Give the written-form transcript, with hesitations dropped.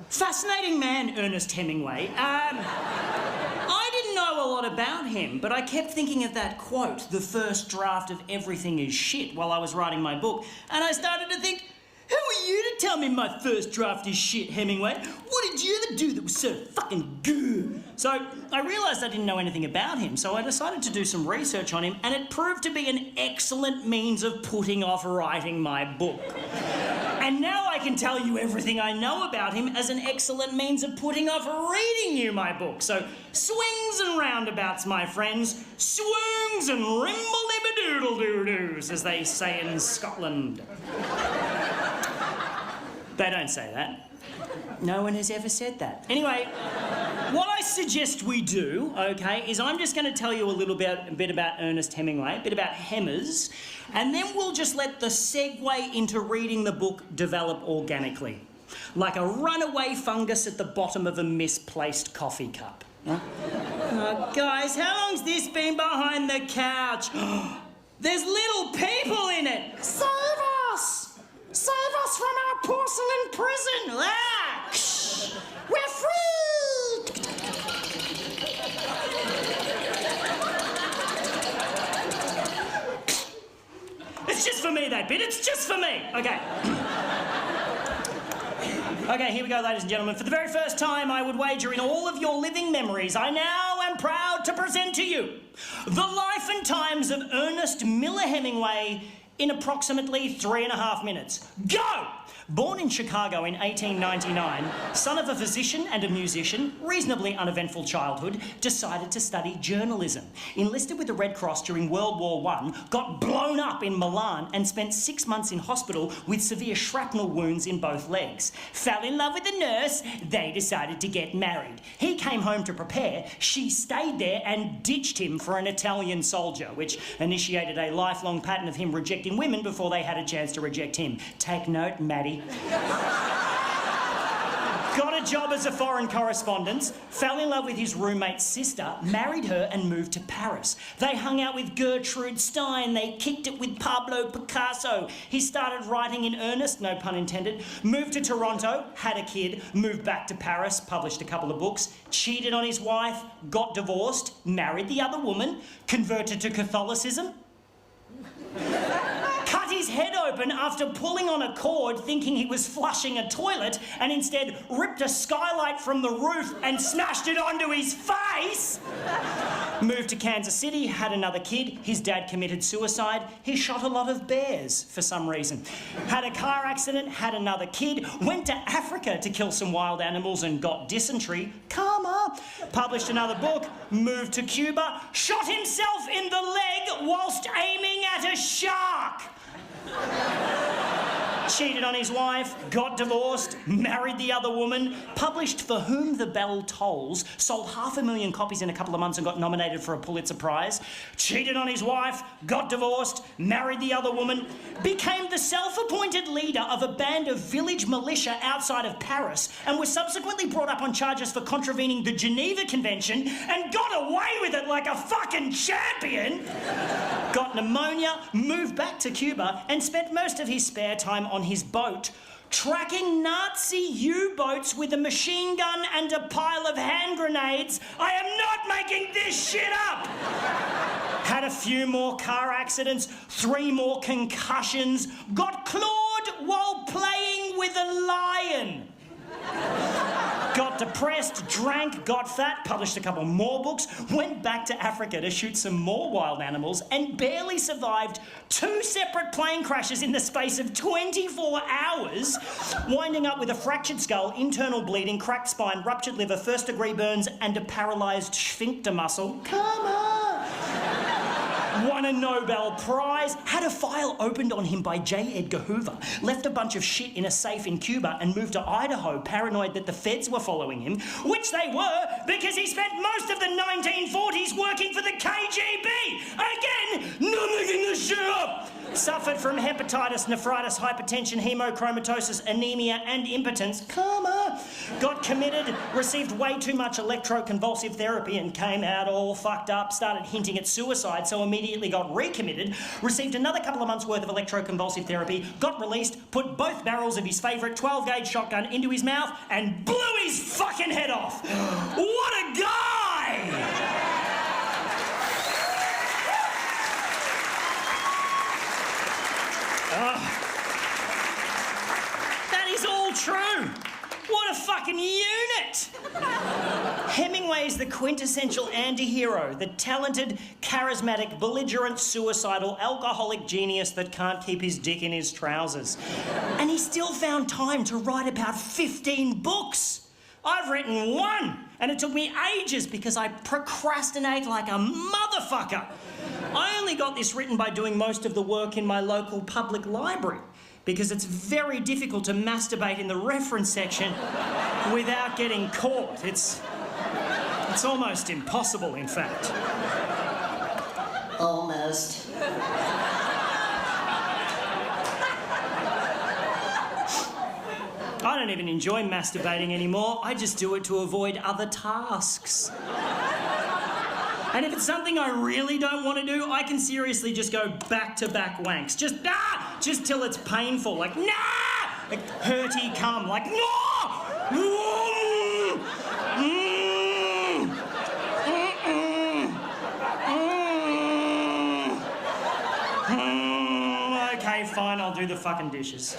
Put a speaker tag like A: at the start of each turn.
A: Fascinating man, Ernest Hemingway. I didn't know a lot about him, but I kept thinking of that quote, "The first draft of everything is shit," while I was writing my book, and I started to think, who are you to tell me my first draft is shit, Hemingway? What did you ever do that was so fucking good? So I realised I didn't know anything about him, so I decided to do some research on him, and it proved to be an excellent means of putting off writing my book. And now I can tell you everything I know about him as an excellent means of putting off reading you my book. So swings and roundabouts, my friends. Swoons and rimble-dibba-doodle-doo-doos, as they say in Scotland. They don't say that. No one has ever said that. Anyway, what I suggest we do, okay, is I'm just going to tell you a bit about Ernest Hemingway, a bit about Hemmers, and then we'll just let the segue into reading the book develop organically, like a runaway fungus at the bottom of a misplaced coffee cup. Huh? Guys, how long's this been behind the couch? There's little people in it. Save us! Save us from our porcelain prison! Ah! We're free! It's just for me, that bit. It's just for me. Okay. Okay, here we go, ladies and gentlemen. For the very first time, I would wager in all of your living memories, I now am proud to present to you the life and times of Ernest Miller Hemingway in approximately 3.5 minutes. Go! Born in Chicago in 1899, son of a physician and a musician, reasonably uneventful childhood, decided to study journalism. Enlisted with the Red Cross during World War I, got blown up in Milan and spent 6 months in hospital with severe shrapnel wounds in both legs. Fell in love with a nurse, they decided to get married. He came home to prepare, she stayed there and ditched him for an Italian soldier, which initiated a lifelong pattern of him rejecting women before they had a chance to reject him. Take note, Maddie. Got a job as a foreign correspondent, fell in love with his roommate's sister, married her and moved to Paris. They hung out with Gertrude Stein, they kicked it with Pablo Picasso. He started writing in earnest, no pun intended, moved to Toronto, had a kid, moved back to Paris, published a couple of books, cheated on his wife, got divorced, married the other woman, converted to Catholicism, cut his head open after pulling on a cord thinking he was flushing a toilet and instead ripped a skylight from the roof and smashed it onto his face. Moved to Kansas City, had another kid, his dad committed suicide, he shot a lot of bears for some reason. Had a car accident, had another kid, went to Africa to kill some wild animals and got dysentery, karma. Published another book, moved to Cuba, shot himself in the leg whilst aiming at a shark. Cheated on his wife, got divorced, married the other woman, published For Whom the Bell Tolls, sold 500,000 copies in a couple of months and got nominated for a Pulitzer Prize, cheated on his wife, got divorced, married the other woman, became the self-appointed leader of a band of village militia outside of Paris and was subsequently brought up on charges for contravening the Geneva Convention and got away with it like a fucking champion. Got pneumonia, moved back to Cuba and spent most of his spare time on his boat tracking Nazi U-boats with a machine gun and a pile of hand grenades. I am not making this shit up! Had a few more car accidents, 3 more concussions, got clawed while playing with a lion. Got depressed, drank, got fat, published a couple more books, went back to Africa to shoot some more wild animals and barely survived 2 separate plane crashes in the space of 24 hours, winding up with a fractured skull, internal bleeding, cracked spine, ruptured liver, first-degree burns and a paralysed sphincter muscle. Come on! Won a Nobel Prize, had a file opened on him by J. Edgar Hoover, left a bunch of shit in a safe in Cuba and moved to Idaho, paranoid that the feds were following him, which they were because he spent most of the 1940s working for the KGB. Again, not making this shit up. Suffered from hepatitis, nephritis, hypertension, hemochromatosis, anemia and impotence, karma, got committed, received way too much electroconvulsive therapy and came out all fucked up, started hinting at suicide, so immediately got recommitted, received another couple of months' worth of electroconvulsive therapy, got released, put both barrels of his favourite 12-gauge shotgun into his mouth and blew his fucking head off. What a guy! That is all true. What a fucking unit! Hemingway is the quintessential anti-hero, the talented, charismatic, belligerent, suicidal, alcoholic genius that can't keep his dick in his trousers. And he still found time to write about 15 books. I've written one, and it took me ages because I procrastinate like a motherfucker. I only got this written by doing most of the work in my local public library because it's very difficult to masturbate in the reference section without getting caught. It's almost impossible, in fact.
B: Almost.
A: I don't even enjoy masturbating anymore. I just do it to avoid other tasks. And if it's something I really don't want to do, I can seriously just go back-to-back wanks. Just till it's painful. Like, nah! Like, hurty cum. Like, no! Okay, fine, I'll do the fucking dishes.